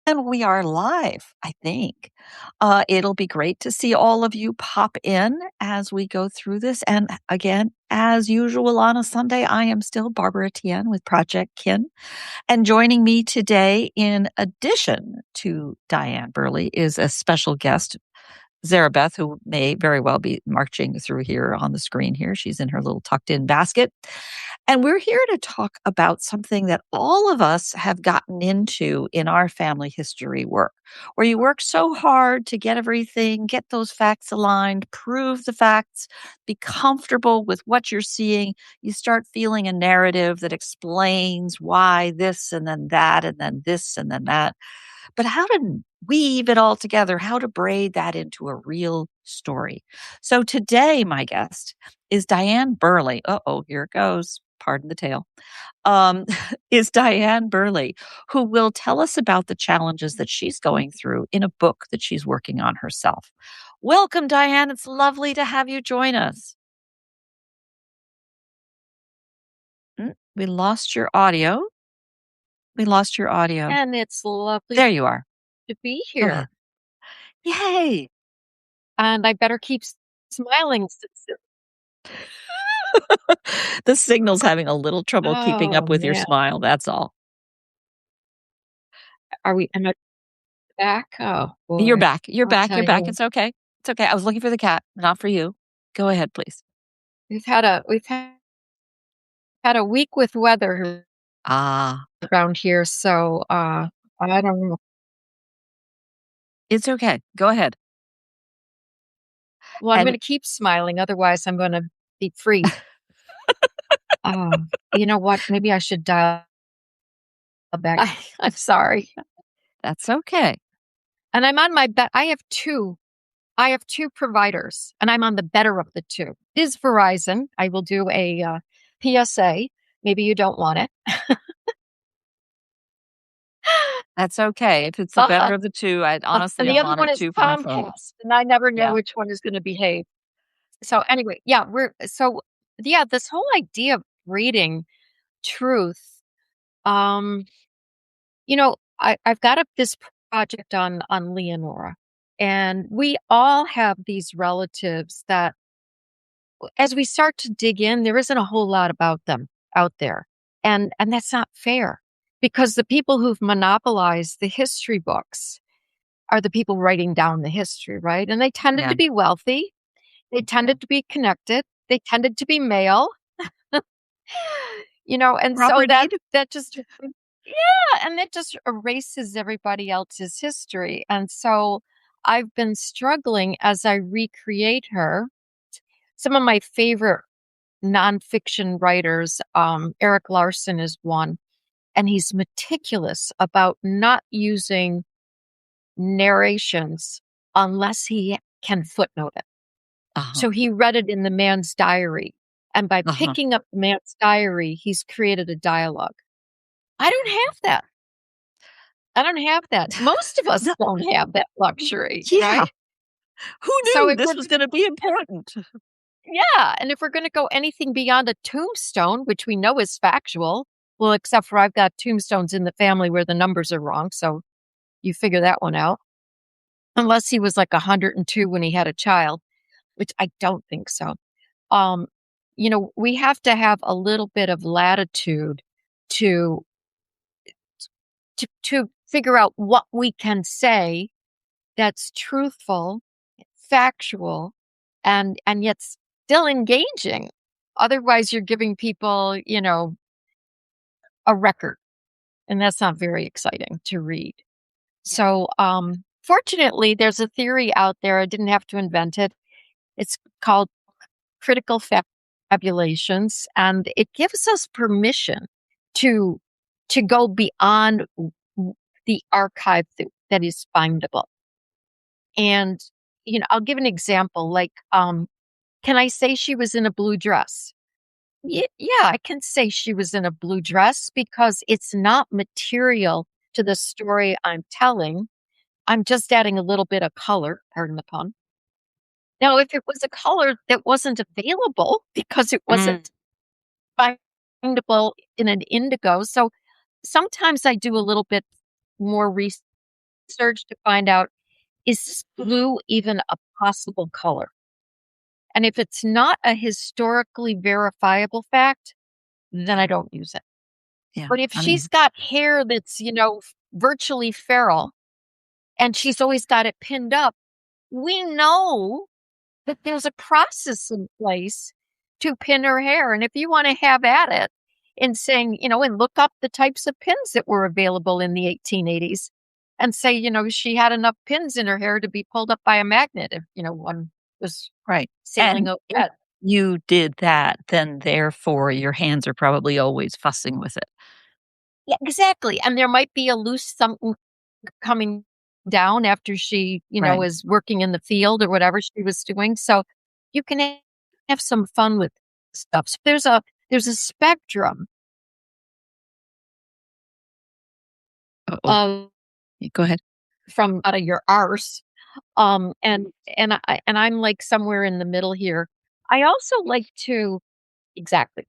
And we are live, I think. It'll be great to see all of you pop in as we go through this. And again, as usual on a Sunday, I am still Barbara Tien with Project Kin. And joining me today, in addition to Diane Burley, is a special guest, Zarabeth, who may very well be marching through here on the screen here. She's in her little tucked in basket. And we're here to talk about something that all of us have gotten into in our family history work, where you work so hard to get everything, get those facts aligned, prove the facts, be comfortable with what you're seeing. You start feeling a narrative that explains why this and then that and then this and then that. But how to weave it all together, how to braid that into a real story. So today, my guest is Diane Burley. Uh-oh, here it goes. Pardon the tale. Um, is Diane Burley, who will tell us about the challenges that she's going through in a book that she's working on herself. Welcome, Diane. It's lovely to have you join us. We lost your audio. We lost your audio. And it's lovely There you are. to be Go ahead. here. Yay. And I better keep smiling. The signal's having a little trouble keeping up Oh, with your man. smile, that's all. Am I back? Oh, You're boy. back. You're I'll back. tell You're back. you. It's okay. It's okay. I was looking for the cat, not for you. Go ahead, please. We've had a week with weather Ah, around here, so I don't know. it's okay. Go ahead. Well, I'm And going to keep smiling, otherwise I'm going to be free. You know what? Maybe I should dial back. I'm sorry. that's okay. And I'm on my bet. I have two providers, and I'm on the better of the two. It is Verizon. I will do a PSA. Maybe you don't want it. That's okay. If it's the better of the two, I'd And honestly, the I'm other on one it is too for my phone. Comcast, and I never know Yeah. which one is going to behave. So anyway, yeah, this whole idea of reading truth. I've got this project on Leonora, and we all have these relatives that, as we start to dig in, there isn't a whole lot about them out there. And that's not fair, because the people who've monopolized the history books are the people writing down the history, right? And they tended Yeah. to be wealthy. They tended to be connected. They tended to be male, and Proper so that need? just, yeah, and that just erases everybody else's history. And so I've been struggling as I recreate her. Some of my favorite nonfiction writers, Eric Larson is one, and he's meticulous about not using narrations unless he can footnote it. Uh-huh. So he read it in the man's diary, and by Uh-huh. picking up the man's diary, he's created a dialogue. I don't have that. Most of us No. don't have that luxury, Yeah. right? Who So knew if this we're was going to be important? Yeah, and if we're going to go anything beyond a tombstone, which we know is factual, well, except for I've got tombstones in the family where the numbers are wrong, so you figure that one out. Unless he was like 102 when he had a child, which I don't think so. We have to have a little bit of latitude to to figure out what we can say that's truthful, factual, and yet still engaging. Otherwise, you're giving people, a record, and that's not very exciting to read. So, fortunately, there's a theory out there. I didn't have to invent it. It's called critical fabulations, and it gives us permission to go beyond the archive that is findable. And I'll give an example. Like, can I say she was in a blue dress? Yeah, I can say she was in a blue dress because it's not material to the story I'm telling. I'm just adding a little bit of color, pardon the pun. Now, if it was a color that wasn't available because it wasn't findable in an indigo, so sometimes I do a little bit more research research to find out, is this blue even a possible color? And if it's not a historically verifiable fact, then I don't use it. Yeah. But if I she's mean, got hair that's, virtually feral and she's always got it pinned up, we know that there's a process in place to pin her hair. And if you want to have at it in saying, and look up the types of pins that were available in the 1880s and say, she had enough pins in her hair to be pulled up by a magnet if, one was right. sailing And if overhead. you did that, then therefore your hands are probably always fussing with it. Yeah, exactly. And there might be a loose something coming down after she, Right. is working in the field or whatever she was doing. So you can have some fun with stuff. So there's a spectrum Uh-oh. of Go ahead. from out of your arse. And I'm like somewhere in the middle here. I also like to exactly.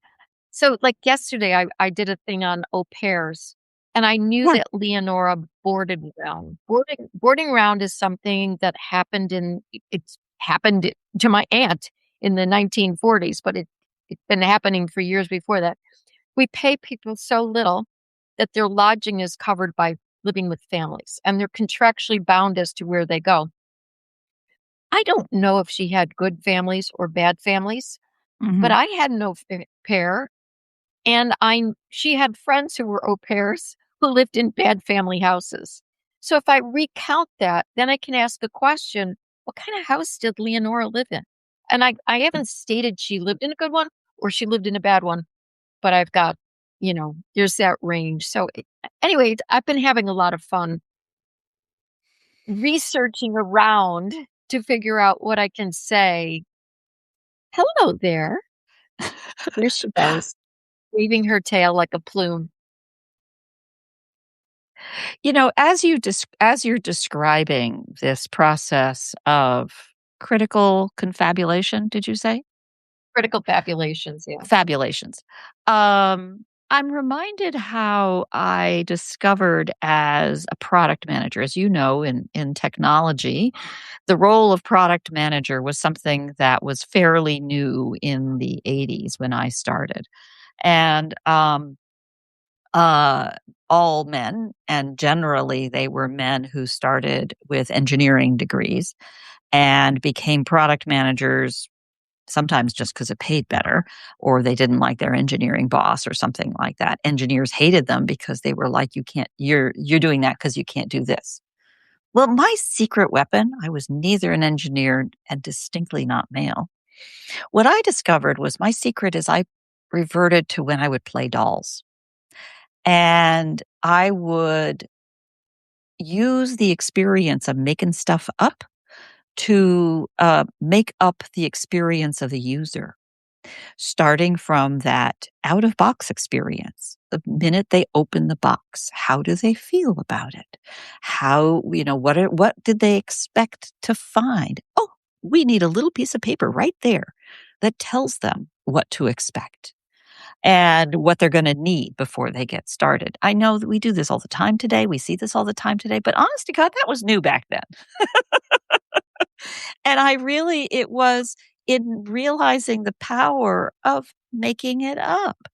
So, like yesterday, I did a thing on au pairs, and I knew Yeah. that Leonora boarded round. Boarding round is something that it's happened to my aunt in the 1940s, but it's been happening for years before that. We pay people so little that their lodging is covered by living with families, and they're contractually bound as to where they go. I don't know if she had good families or bad families, but Mhm. I had no pair. And she had friends who were au pairs who lived in bad family houses. So if I recount that, then I can ask a question, what kind of house did Leonora live in? And I haven't stated she lived in a good one or she lived in a bad one, but I've got, there's that range. So anyway, I've been having a lot of fun researching around to figure out what I can say. Hello there. There she goes, waving her tail like a plume. As you're describing this process of critical confabulation, did you say? Critical fabulations, yeah. Fabulations. I'm reminded how I discovered as a product manager, as you know, in technology, the role of product manager was something that was fairly new in the 80s when I started. And uh, all men, and generally they were men who started with engineering degrees and became product managers, sometimes just because it paid better, or they didn't like their engineering boss or something like that. Engineers hated them because they were like, you're doing that because you can't do this. Well, my secret weapon, I was neither an engineer and distinctly not male. What I discovered was my secret is I reverted to when I would play dolls. And I would use the experience of making stuff up to make up the experience of the user, starting from that out of box experience. The minute they open the box, how do they feel about it? What did they expect to find? Oh, we need a little piece of paper right there that tells them what to expect and what they're going to need before they get started. I know that we do this all the time today. We see this all the time today, but honest to God, that was new back then. And it was in realizing the power of making it up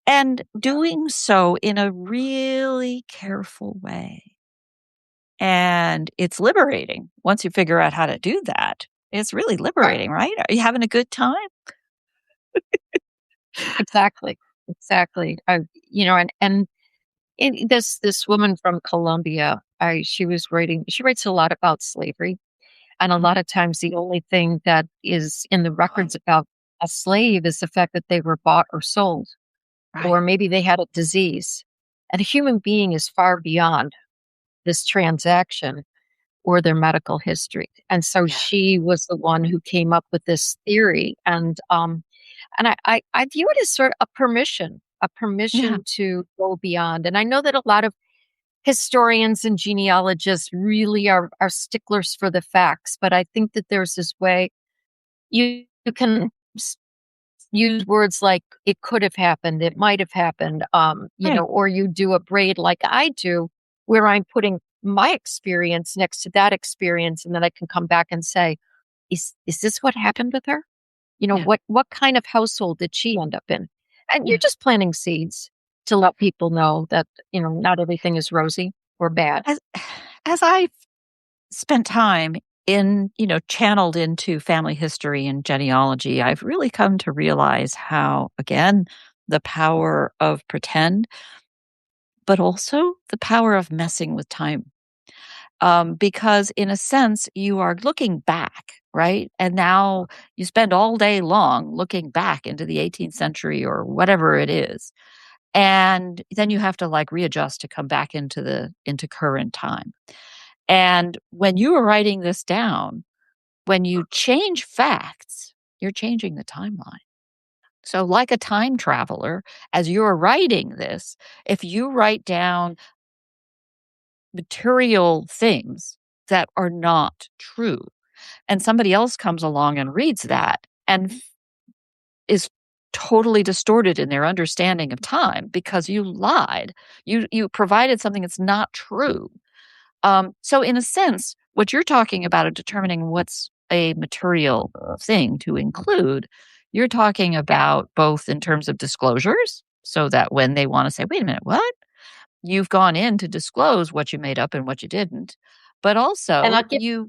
and doing so in a really careful way. And it's liberating once you figure out how to do that. It's really Right. liberating, right? Are you having a good time? Exactly. Exactly. And this woman from Colombia, she writes a lot about slavery. And a Mhm. lot of times the only thing that is in the records about a slave is the fact that they were bought or sold, Right. or maybe they had a disease. And a human being is far beyond this transaction or their medical history. And so Yeah. she was the one who came up with this theory. And I view it as sort of a Yeah. permission to go beyond. And I know that a lot of historians and genealogists really are sticklers for the facts, but I think that there's this way you can use words like it could have happened, it might have happened, Right. or you do a braid like I do, where I'm putting my experience next to that experience, and then I can come back and say, is this what happened with her? Yeah. What kind of household did she end up in? And you're Yeah. just planting seeds to let people know that, not everything is rosy or bad. As as I've spent time in, channeled into family history and genealogy, I've really come to realize how, again, the power of pretend, but also the power of messing with time. Because in a sense, you are looking back, right? And now you spend all day long looking back into the 18th century or whatever it is. And then you have to like readjust to come back into current time. And when you are writing this down, when you change facts, you're changing the timeline. So, like a time traveler, as you're writing this, if you write down material things that are not true, and somebody else comes along and reads that and is totally distorted in their understanding of time because you lied, you provided something that's not true. So in a sense, what you're talking about of determining what's a material thing to include, you're talking about both in terms of disclosures, so that when they want to say, wait a minute, what? You've gone in to disclose what you made up and what you didn't. But And also, I'll give you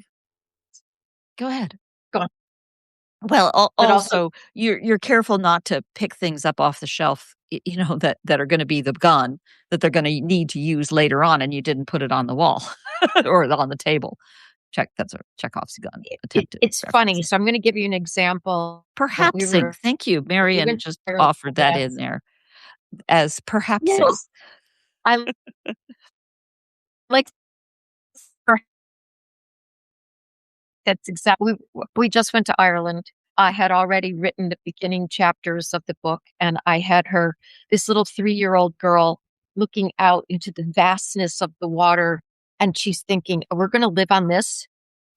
go ahead. go on, Well, but also, also, you're careful not to pick things up off the shelf, that are gonna be the gun that they're gonna need to use later on, and you didn't put it on the wall or on the table. That's a Chekhov's gun attempted it's funny. reference. So I'm going to give you an example. We Perhapsing, were thank you. we Marion went just to Ireland offered that in there as perhapsing. Yes. I like That's exactly we just went to Ireland. I had already written the beginning chapters of the book, and I had this little 3-year-old girl, looking out into the vastness of the water, and she's thinking, "We're gonna live on this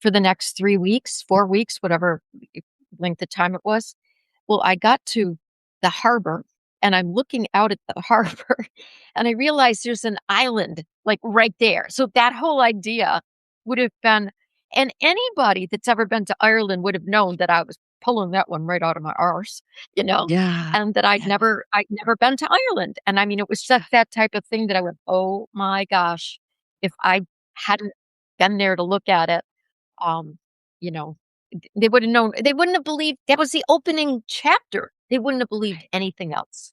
for the next 3 weeks, 4 weeks," whatever length of time it was. Well, I got to the harbor, and I'm looking out at the harbor, and I realized there's an island, like, right there. So that whole idea would have been and anybody that's ever been to Ireland would have known that I was pulling that one right out of my arse, you know, Yeah, and that I'd yeah, never been to Ireland. And I mean, it was just that type of thing that I went, "Oh my gosh, if I hadn't been there to look at it, um, you know, they would have known, they wouldn't have believed that was the opening chapter. They wouldn't have believed right. anything else."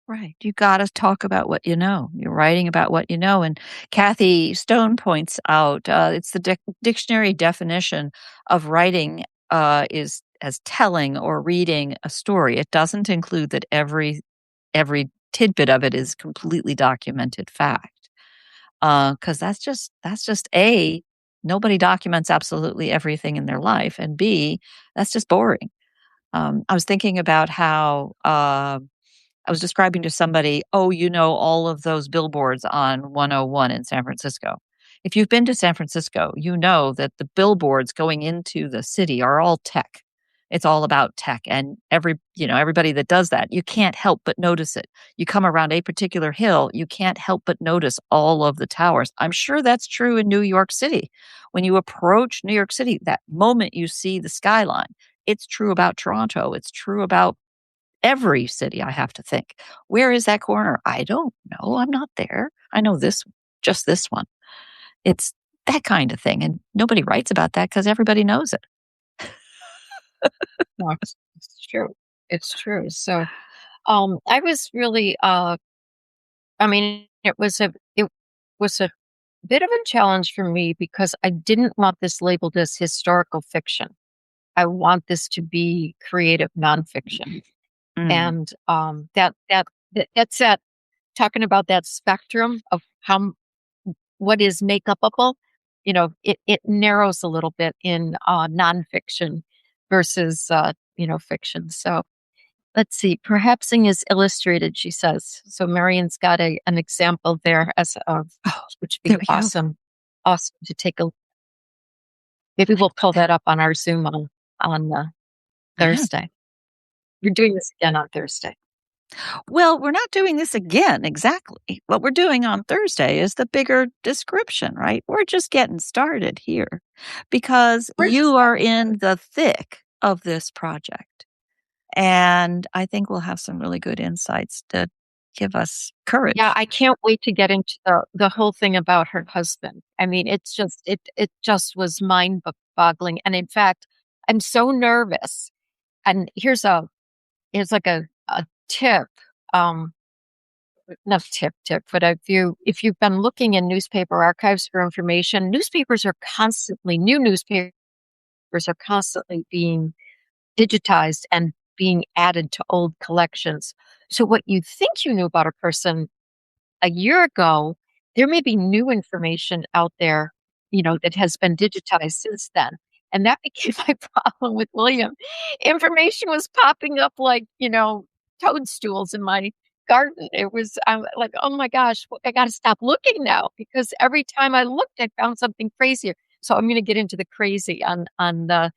Right. You gotta talk about what you know. You're writing about what you know, and Kathy Stone points out, it's the dictionary definition of writing, is as telling or reading a story. It doesn't include that every tidbit of it is completely documented fact, because that's just A, nobody documents absolutely everything in their life, and B, that's just boring. I was thinking about how, I was describing to somebody, "Oh, all of those billboards on 101 in San Francisco." If you've been to San Francisco, you know that the billboards going into the city are all tech. It's all about tech, and everybody that does that, you can't help but notice it. You come around a particular hill, you can't help but notice all of the towers. I'm sure that's true in New York City. When you approach New York City, that moment you see the skyline, it's true about Toronto, it's true about every city, I have to think. Where is that corner? I don't know. I'm not there. I know just this one. It's that kind of thing. And nobody writes about that because everybody knows it. No, it's true. It's true. So, I was really, I mean, it was a bit of a challenge for me because I didn't want this labeled as historical fiction. I want this to be creative nonfiction. Mm, And that's that talking about that spectrum of what is make upable. It narrows a little bit in nonfiction versus fiction. So let's see. Perhapsing is illustrated, she says. So Marion's got an example there as of oh, which would there be we go. awesome. Awesome to take a maybe we'll pull that up on our Zoom on Yeah. Thursday. We're doing this again on Thursday. Well, we're not doing this again exactly. What we're doing on Thursday is the bigger description, right? We're just getting started here because We're you are in the thick of this project. And I think we'll have some really good insights to give us Yeah, courage. I can't wait to get into the whole thing about her husband. I mean, it just was mind-boggling, and in fact, I'm so nervous. And here's like a tip, um, not tip, but if you've been looking in newspaper archives for information, new newspapers are constantly being digitized and being added to old collections. So what you think you knew about a person a year ago, there may be new information out there, that has been digitized since then. And that became my problem with William. Information was popping up like, toadstools in my garden. I'm like, oh my gosh, I got to stop looking now because every time I looked, I found something crazier. So I'm going to get into the crazy on the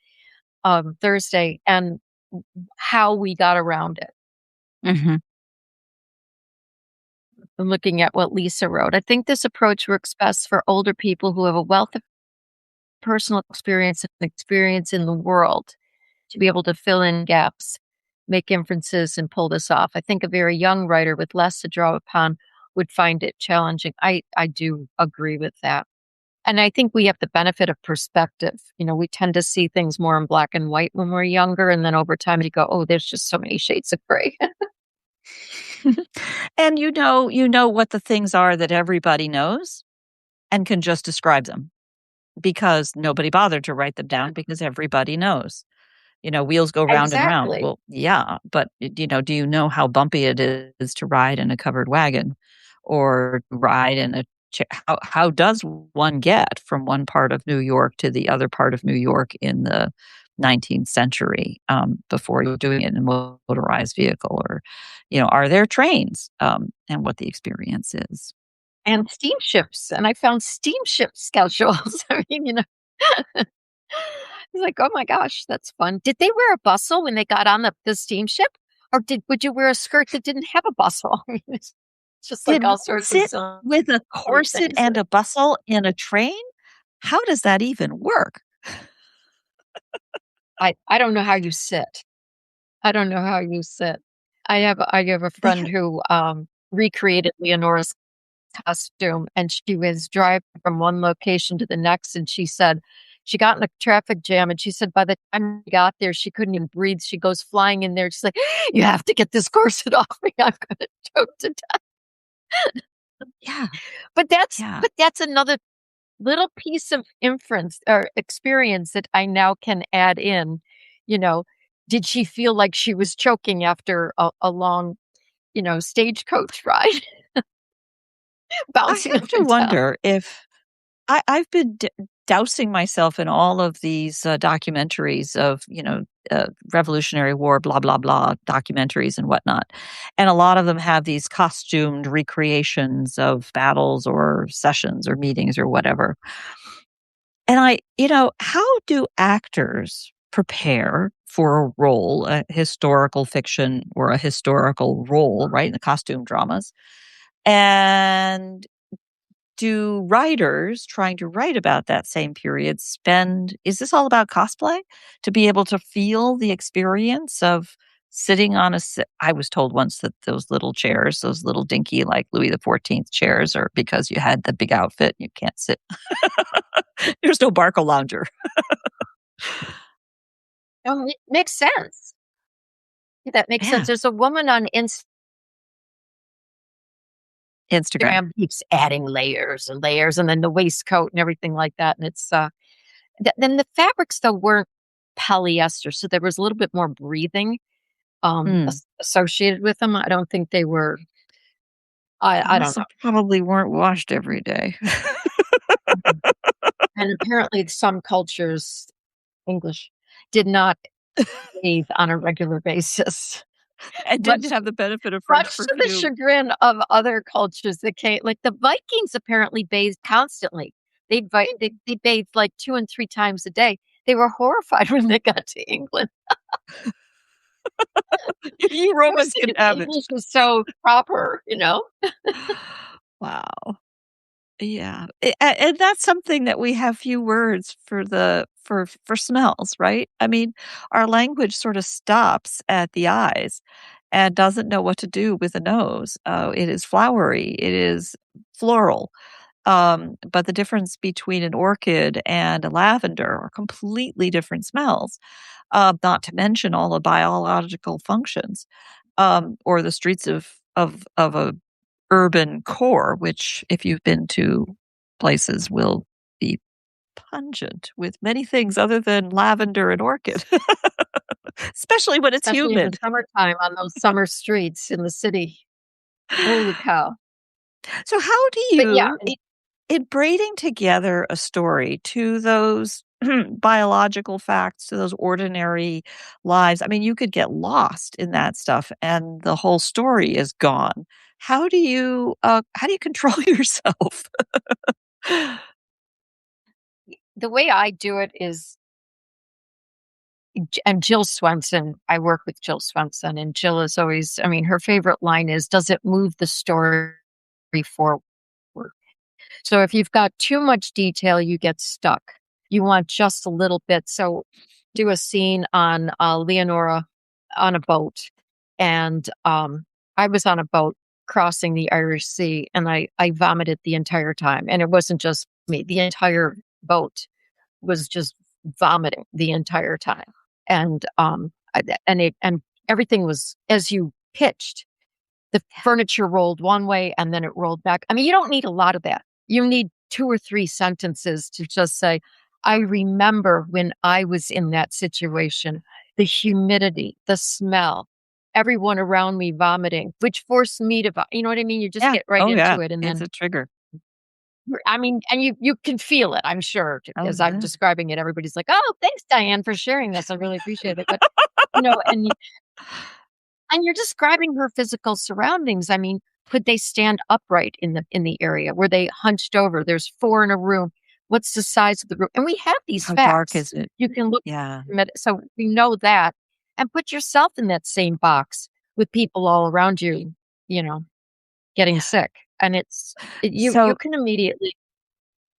Thursday and how we got around it. Hmm. I'm looking at what Lisa wrote. I think this approach works best for older people who have a wealth of personal experience and experience in the world to be able to fill in gaps, make inferences, and pull this off. I think a very young writer with less to draw upon would find it challenging. I do agree with that. And I think we have the benefit of perspective. We tend to see things more in black and white when we're younger. And then over time, you go, oh, there's just so many shades of gray. And you know what the things are that everybody knows and can just describe them because nobody bothered to write them down because everybody knows. Wheels go round and round. Exactly. Well, yeah, but do you know how bumpy it is to ride in a covered wagon or ride in a how does one get from one part of New York to the other part of New York in the 19th century before you're doing it in a motorized vehicle or are there trains and what the experience is. And steamships. And I found steamship schedules. I mean, it's like, oh my gosh, that's fun. Did they wear a bustle when they got on the steamship? Or would you wear a skirt that didn't have a bustle? I mean, it's just like Did all one sorts of sit silly with a corset things. and a bustle in a train? How does that even work? I don't know how you sit. I don't know how you sit. I have a They friend ha who recreated Leonora's costume, and she was driving from one location to the next, and she said she got in a traffic jam, and she said by the time she got there, she couldn't even breathe. She goes flying in there. She's like, "You have to get this corset off me. I'm gonna choke to death." yeah, But that's yeah. but that's another little piece of inference or experience that I now can add in. You know, did she feel like she was choking after a long, stagecoach ride, I bouncing have up to and down? wonder if I've been dousing myself in all of these documentaries of, Revolutionary War, blah, blah, blah, documentaries and whatnot. And a lot of them have these costumed recreations of battles or sessions or meetings or whatever. And how do actors prepare for a role, a historical fiction or a historical role, right, in the costume dramas? And do writers trying to write about that same period is this all about cosplay to be able to feel the experience of sitting on I was told once that those little chairs, those little dinky like Louis XIV chairs are because you had the big outfit, you can't sit. There's no Barca lounger. It makes sense. That makes sense. Yeah, There's a woman on Instagram. Instagram keeps adding layers and layers, and then the waistcoat and everything like that. And it's then the fabrics though weren't polyester, so there was a little bit more breathing Mm. associated with them. I don't think they were. I don't Also probably weren't washed every day. know. And apparently, some cultures, English, did not bathe on a regular basis. And didn't Much have the benefit of French much to the perfume. chagrin of other cultures that came, like the Vikings apparently bathed constantly. They bathed like 2 and 3 times a day. They were horrified when they got to England. You Of course, Romans can the have it. English was so proper, you know? Wow. Yeah, and that's something that we have few words for the for smells, right? I mean, our language sort of stops at the eyes and doesn't know what to do with the nose. It is flowery, it is floral, but the difference between an orchid and a lavender are completely different smells, not to mention all the biological functions, or the streets of a urban core, which, if you've been to places, will be pungent with many things other than lavender and orchid, especially when it's Especially in the humid. summertime on those summer streets in the city. Holy cow. So, how do But yeah, you, in braiding together a story to those biological facts, to those ordinary lives, I mean, you could get lost in that stuff, and the whole story is gone. How do you control yourself? the way I do it is and Jill Swenson, I work with Jill Swenson, and Jill is always, I mean, her favorite line is, "Does it move the story forward?" So if you've got too much detail, you get stuck. You want just a little bit. So do a scene on Leonora on a boat, and I was on a boat crossing the Irish Sea, and I vomited the entire time, and it wasn't just me; the entire boat was just vomiting the entire time, and and everything was as you pitched. The furniture rolled one way and then it rolled back. I mean, you don't need a lot of that. You need 2 or 3 sentences to just say, "I remember when I was in that situation, the humidity, the smell, everyone around me vomiting, which forced me to you know what I mean? You just Yeah. get right Oh, yeah. into it, and It's then a trigger. I mean, and you can feel it, I'm sure. Oh, As I'm yeah. describing it, everybody's like, "Oh, thanks, Diane, for sharing this. I really appreciate it." But, you know, and you're describing her physical surroundings. I mean, could they stand upright in the area? Were they hunched over? There's 4 in a room. What's the size of the room? And we have these How dark facts. is it? You can look Yeah. so we know that, and put yourself in that same box with people all around you, you know, getting Yeah. sick. And you So can immediately.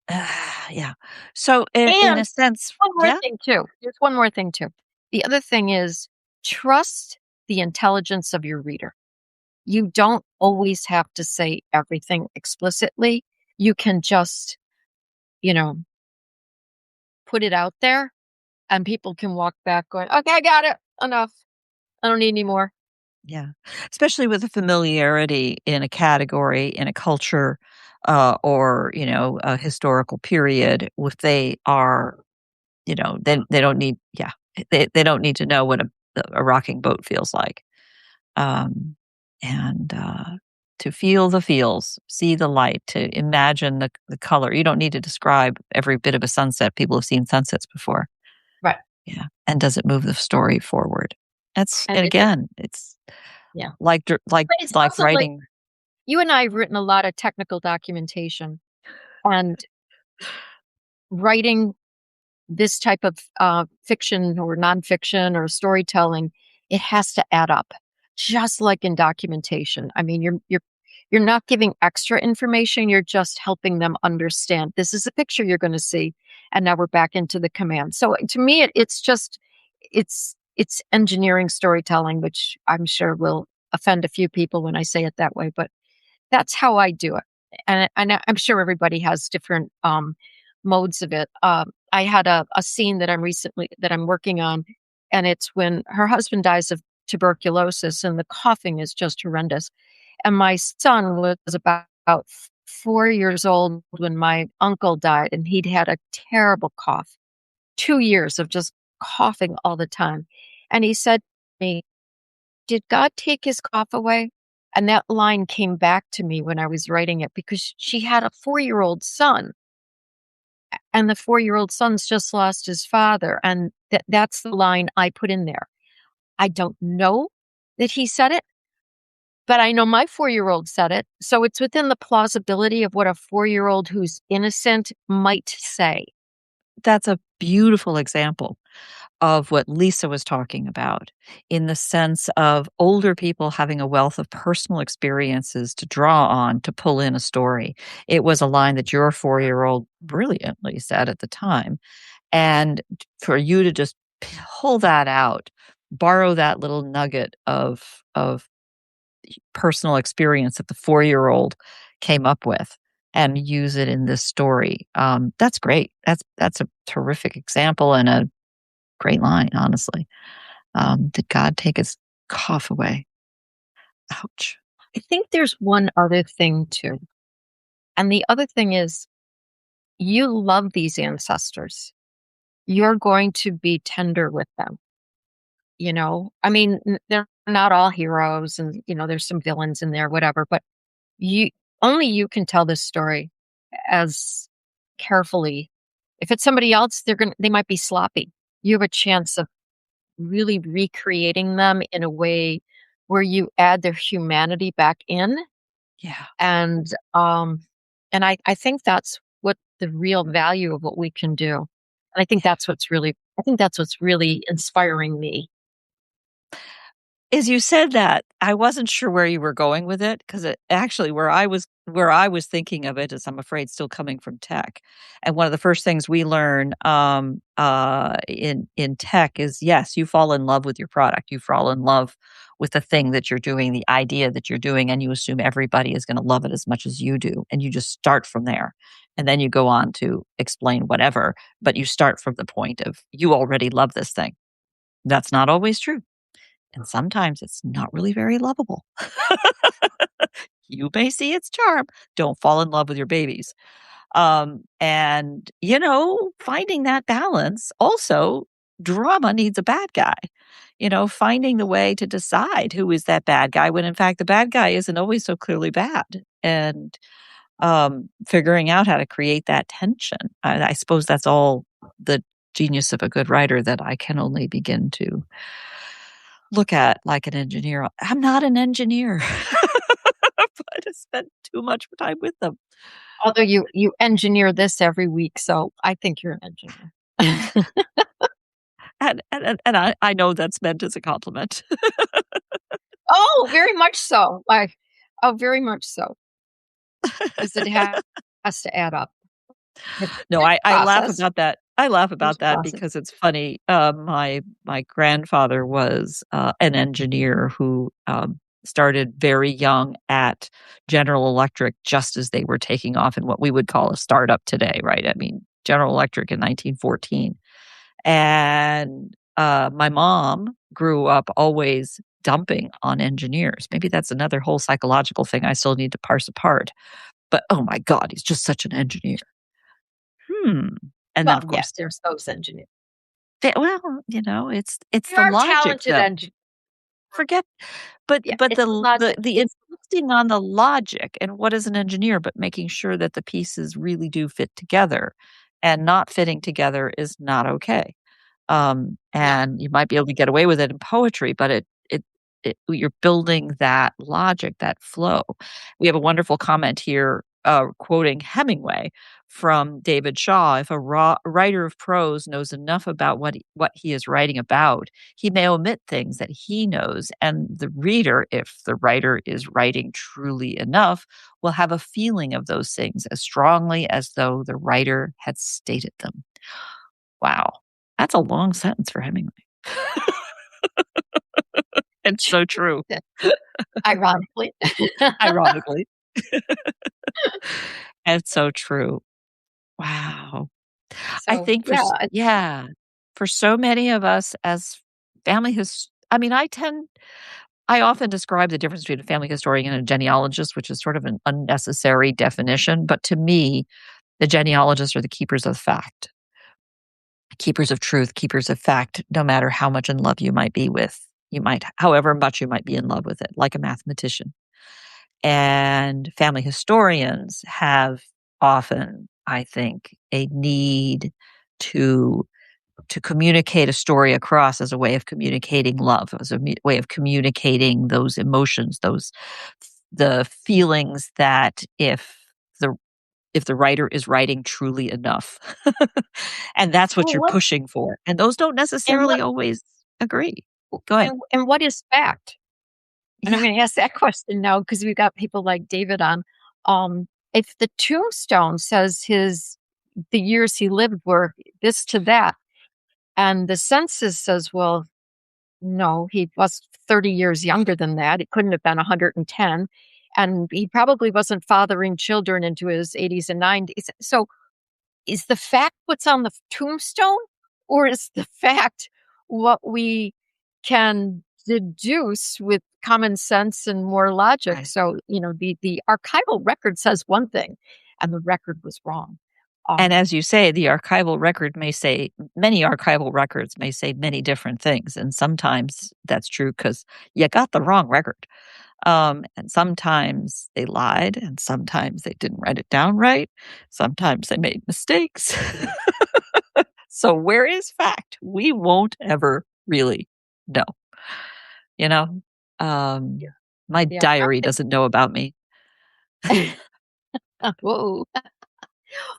yeah. So in And a sense, one more yeah? thing too. There's one more thing too. The other thing is trust the intelligence of your reader. You don't always have to say everything explicitly. You can just, you know, put it out there and people can walk back going, "Okay, I got it. Enough. I don't need any more." Yeah. Especially with the familiarity in a category, in a culture, or, a historical period, if they are, then they don't need yeah, they don't need to know what a rocking boat feels like. Um, and, to feel the feels, see the light, to imagine the color. You don't need to describe every bit of a sunset. People have seen sunsets before. Right. Yeah. And does it move the story forward? And And it again, it's yeah. like But it's like also like writing. you and I have written a lot of technical documentation, and writing this type of fiction or nonfiction or storytelling, it has to add up, just like in documentation. I mean, you're not giving extra information; you're just helping them understand this is a picture you're going to see, and now we're back into the command. So to me, it's just it's engineering storytelling, which I'm sure will offend a few people when I say it that way, but that's how I do it. And I'm sure everybody has different modes of it. I had a scene that I'm working on, and it's when her husband dies of tuberculosis, and the coughing is just horrendous. And my son was about 4 years old when my uncle died, and he'd had a terrible cough, 2 years of just coughing all the time. And he said to me, "Did God take his cough away?" And that line came back to me when I was writing it because she had a 4-year-old son, and the 4-year-old son's just lost his father. And that's the line I put in there. I don't know that he said it, but I know my 4-year-old said it. So it's within the plausibility of what a 4-year-old who's innocent might say. That's a beautiful example of what Lisa was talking about, in the sense of older people having a wealth of personal experiences to draw on to pull in a story. It was a line that your 4-year-old brilliantly said at the time. And for you to just pull that out, borrow that little nugget of personal experience that the 4-year-old came up with and use it in this story. That's great. That's a terrific example and a great line, honestly. Did God take his cough away? Ouch. I think there's one other thing too. And the other thing is you love these ancestors. You're going to be tender with them. I mean, they're not all heroes and, there's some villains in there, whatever, but you only you can tell this story as carefully. If it's somebody else, they might be sloppy. You have a chance of really recreating them in a way where you add their humanity back in. Yeah. And I think that's what the real value of what we can do. And I think that's what's really inspiring me. As you said that, I wasn't sure where you were going with it, because it actually where I was thinking of it is, I'm afraid, still coming from tech. And one of the first things we learn in tech is, yes, you fall in love with your product. You fall in love with the thing that you're doing, the idea that you're doing, and you assume everybody is going to love it as much as you do. And you just start from there. And then you go on to explain whatever, but you start from the point of, you already love this thing. That's not always true. And sometimes it's not really very lovable. You may see its charm. Don't fall in love with your babies. And, finding that balance also, drama needs a bad guy. Finding the way to decide who is that bad guy when in fact the bad guy isn't always so clearly bad. And figuring out how to create that tension. I suppose that's all the genius of a good writer that I can only begin to look at like an engineer. I'm not an engineer, but I spent too much time with them. Although you engineer this every week, so I think you're an engineer. And I know that's meant as a compliment. Oh, very much so. Very much so. Because it has to add up. No, I laugh about that. I laugh There's about a that process. because it's funny. My grandfather was an engineer who started very young at General Electric, just as they were taking off in what we would call a startup today, right? I mean, General Electric in 1914. And my mom grew up always dumping on engineers. Maybe that's another whole psychological thing I still need to parse apart. But oh my God, he's just such an engineer. And then, Well, of yeah, course, there's those engineers. well, it's There the are logic, talented though. engineers. Forget, but Yeah, but it's the logic. the It's insisting on the logic and what is an engineer, but making sure that the pieces really do fit together, and not fitting together is not okay. no. And you might be able to get away with it in poetry, but you're building that logic, that flow. We have a wonderful comment here, quoting Hemingway from David Shaw. If a writer of prose knows enough about what he is writing about, he may omit things that he knows, and the reader, if the writer is writing truly enough, will have a feeling of those things as strongly as though the writer had stated them. Wow. That's a long sentence for Hemingway. It's so true, Ironically. ironically. It's so true. Wow. I So, think yeah, yeah, for so many of us as family I mean, I often describe the difference between a family historian and a genealogist, which is sort of an unnecessary definition, but to me, the genealogists are the keepers of fact, keepers of truth, keepers of fact, no matter how much in love you might be with. However much you might be in love with it, like a mathematician. And family historians have often, I think, a need to communicate a story across as a way of communicating love, as a way of communicating those emotions, the feelings that if the if the writer is writing truly enough. And that's what Well, you're what pushing for. And those don't and necessarily what always agree. Go ahead. and what is fact? And I'm Yeah. gonna ask that question now because we've got people like David on. If the tombstone says the years he lived were this to that, and the census says, well, no, he was 30 years younger than that. It couldn't have been 110. And he probably wasn't fathering children into his 80s and 90s. So is the fact what's on the tombstone, or is the fact what we can deduce with common sense and more logic? Right. So, the archival record says one thing and the record was wrong. And Um, as you say, the archival record may say many archival records may say many different things. And sometimes that's true because you got the wrong record. And sometimes they lied, and sometimes they didn't write it down right. Sometimes they made mistakes. So where is fact? We won't ever really know. You know, yeah. um, my Yeah. diary doesn't know about me. Whoa.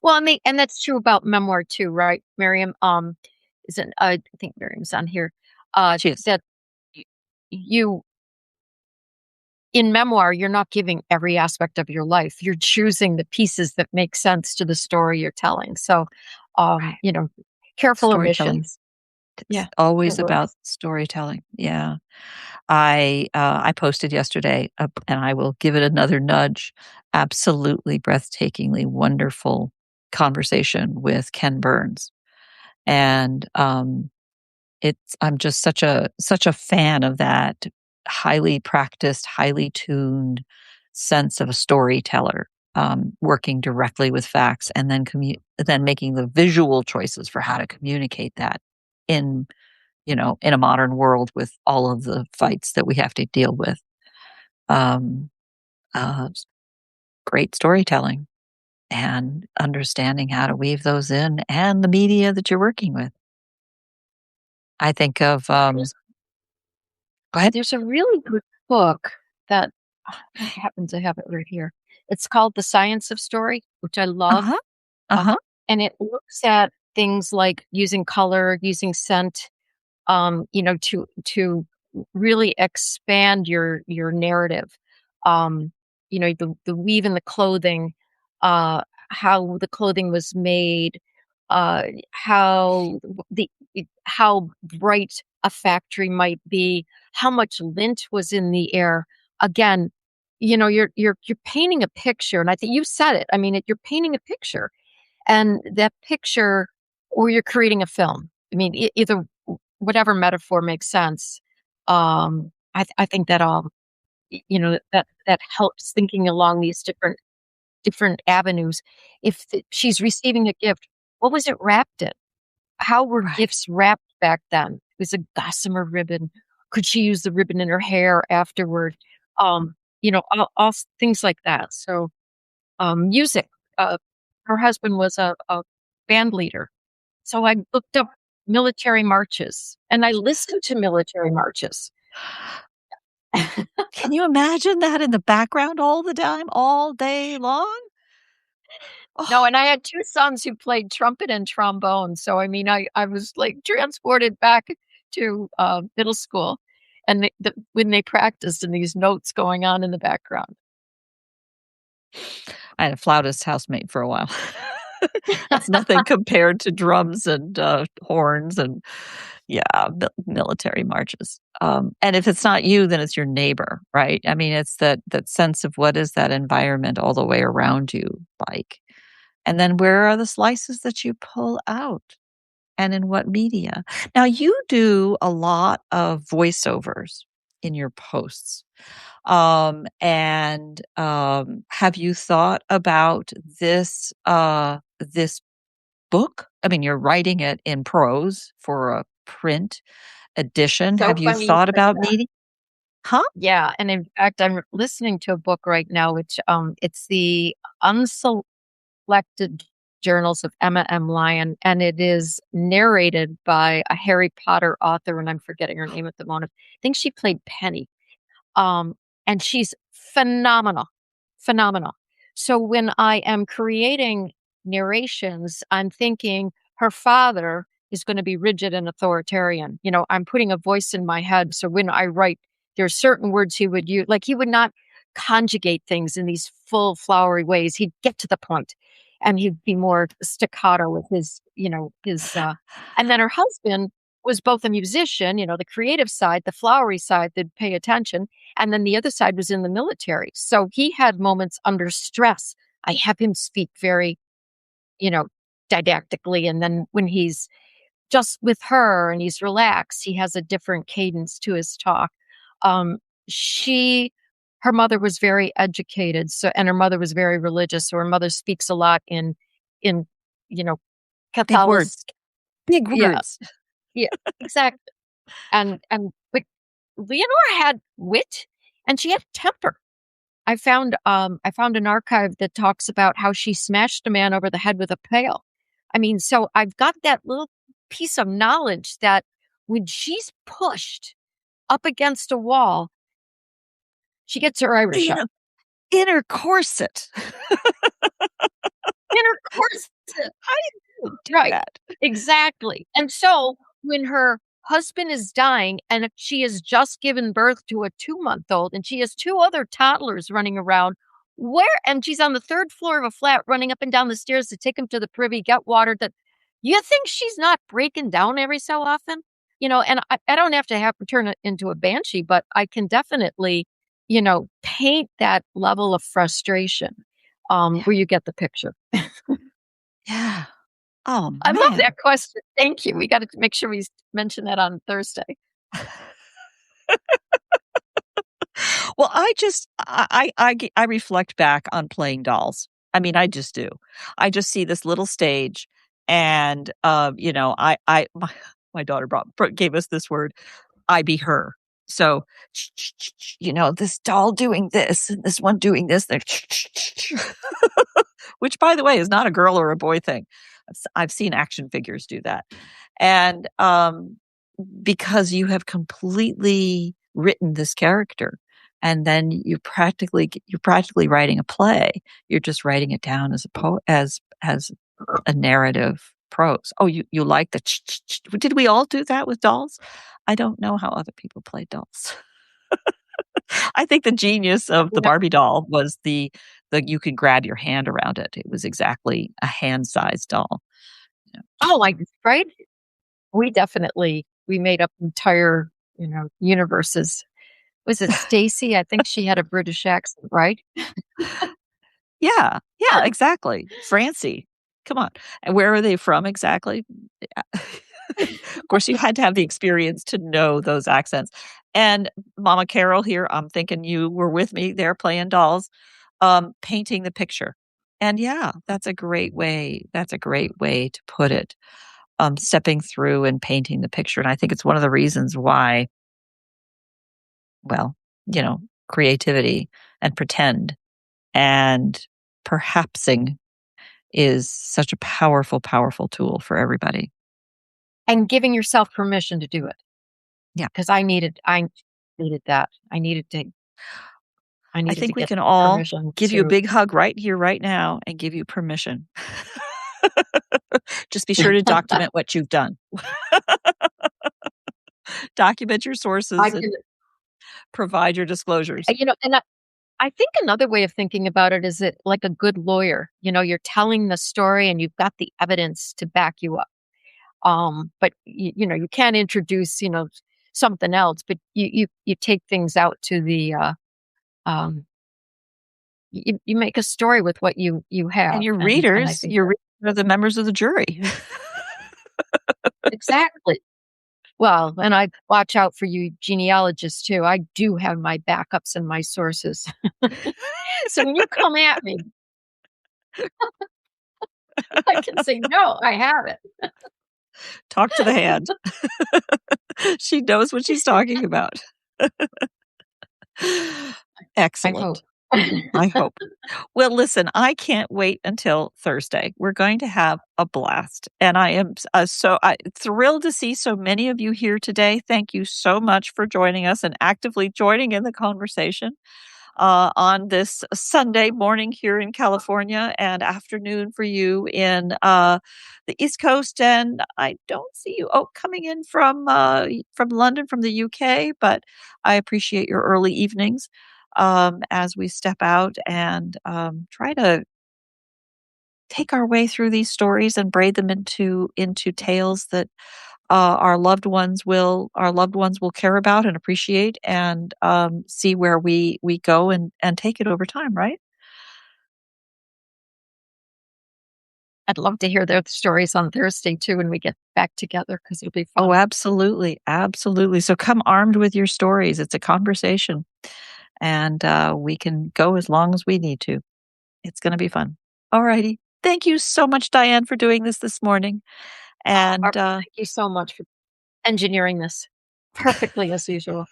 Well, and that's true about memoir too, right, Miriam? Isn't I think Miriam's on here. She is That y- you in memoir, you're not giving every aspect of your life. You're choosing the pieces that make sense to the story you're telling. So, right. careful Storytelling. omissions. It's Yeah, it always about works. storytelling. Yeah. I posted yesterday, and I will give it another nudge. Absolutely breathtakingly wonderful conversation with Ken Burns, and it's I'm just such a fan of that highly practiced, highly tuned sense of a storyteller, working directly with facts and then making the visual choices for how to communicate that in in a modern world with all of the fights that we have to deal with. Um, uh, Great storytelling and understanding how to weave those in and the media that you're working with. I think of, There's go ahead. there's a really good book that I happen to have it right here. It's called The Science of Story, which I love. Uh-huh. Uh, Uh-huh. and it looks at things like using color, using scent, to really expand your narrative. The weave in the clothing, how the clothing was made, how how bright a factory might be, how much lint was in the air. Again, you're painting a picture, and I think you said it. I mean, you're painting a picture, and that picture, or you're creating a film. I mean, either whatever metaphor makes sense. I think that that helps thinking along these different avenues. If she's receiving a gift, what was it wrapped in? How were Right. gifts wrapped back then? It was a gossamer ribbon. Could she use the ribbon in her hair afterward? All things like that. So, music. Uh, Her husband was a band leader. So I looked up military marches and I listened to military marches. Can you imagine that in the background all the time, all day long? No, Oh, and I had 2 sons who played trumpet and trombone. So, I mean, I was, like, transported back to, middle school and when they practiced and these notes going on in the background. I had a flautist housemate for a while. That's nothing compared to drums and, horns and, yeah, military marches. And if it's not you, then it's your neighbor, right? I mean, it's that sense of what is that environment all the way around you like? And then where are the slices that you pull out, and in what media? Now, you do a lot of voiceovers in your posts. Have you thought about this book? I mean, you're writing it in prose for a print edition. So Have you funny you thought say about that. meeting? Huh? Yeah, and in fact, I'm listening to a book right now, which, it's the Unselected Journals of Emma M. Lyon, and it is narrated by a Harry Potter author, and I'm forgetting her name at the moment. I think she played Penny. Um, and she's phenomenal, phenomenal. So when I am creating narrations, I'm thinking her father is going to be rigid and authoritarian. I'm putting a voice in my head. So when I write, there's certain words he would use, like he would not conjugate things in these full flowery ways. He'd get to the point and he'd be more staccato with and then her husband was both a musician, the creative side, the flowery side, they'd pay attention. And then the other side was in the military. So he had moments under stress. I have him speak very, you know, didactically. And then when he's just with her and he's relaxed, he has a different cadence to his talk. Um, she, her mother was very educated. And her mother was very religious. So her mother speaks a lot in, you know, Big Catholic. words. Big Yeah. words. Yeah, exactly. But Leonora had wit and she had temper. I found an archive that talks about how she smashed a man over the head with a pail. I mean, so I've got that little piece of knowledge that when she's pushed up against a wall, she gets her Irish up. Inner corset. Inner corset. How do you do Right. that? Exactly. And so when her husband is dying and she has just given birth to a 2-month-old and she has 2 other toddlers running around, and she's on the 3rd floor of a flat running up and down the stairs to take him to the privy, get water, that you think she's not breaking down every so often? And I don't have to have her turn it into a banshee, but I can definitely, paint that level of frustration where you get the picture. Yeah. Oh, I love man. that question. Thank you. We got to make sure we mention that on Thursday. Well, I reflect back on playing dolls. I mean, I just do. I just see this little stage, and my daughter gave us this word. I be her. So, this doll doing this, and this one doing this, which, by the way, is not a girl or a boy thing. I've seen action figures do that, and because you have completely written this character, and then you're practically writing a play. You're just writing it down as as a narrative prose. Oh, you like the did we all do that with dolls? I don't know how other people play dolls. I think the genius of the Barbie doll was the you could grab your hand around it. It was exactly a hand-sized doll. Oh, right? We made up entire, universes. Was it Stacy? I think she had a British accent, right? Yeah, exactly. Francie. Come on. And where are they from exactly? Of course, you had to have the experience to know those accents. And Mama Carol here, I'm thinking you were with me there playing dolls, painting the picture. And yeah, that's a great way. That's a great way to put it. Stepping through and painting the picture. And I think it's one of the reasons why, well, creativity and pretend and perhapsing is such a powerful, powerful tool for everybody. And giving yourself permission to do it. Yeah. Because I needed that. I think we get can all permission give you a big hug right here, right now, and give you permission. Just be sure to document what you've done. Document your sources and provide your disclosures. And I think another way of thinking about it is that like a good lawyer, you're telling the story and you've got the evidence to back you up. But you can't introduce, something else, but you take things out to the, you make a story with what you have. And your readers are the members of the jury. Exactly. Well, and I watch out for you genealogists too. I do have my backups and my sources. So when you come at me, I can say, no, I have it. Talk to the hand. She knows what she's talking about. Excellent. I hope. Well, listen, I can't wait until Thursday. We're going to have a blast. And I am thrilled to see so many of you here today. Thank you so much for joining us and actively joining in the conversation. on this Sunday morning here in California and afternoon for you in the East Coast. And I don't see you coming in from London, from the UK, but I appreciate your early evenings as we step out and try to take our way through these stories and braid them into tales that our loved ones will care about and appreciate, and see where we go and take it over time, right? I'd love to hear their stories on Thursday too when we get back together because it'll be Oh, fun. absolutely, absolutely. So come armed with your stories. It's a conversation, and we can go as long as we need to. It's going to be fun. All righty. Thank you so much, Diane, for doing this morning. And Barbara, thank you so much for engineering this perfectly as usual.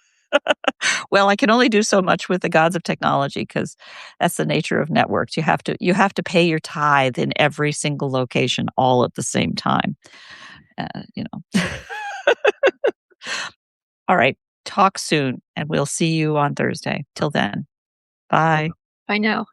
well, I can only do so much with the gods of technology because that's the nature of networks. You have to pay your tithe in every single location all at the same time. You know. All right. Talk soon, and we'll see you on Thursday. Till then, bye. I know.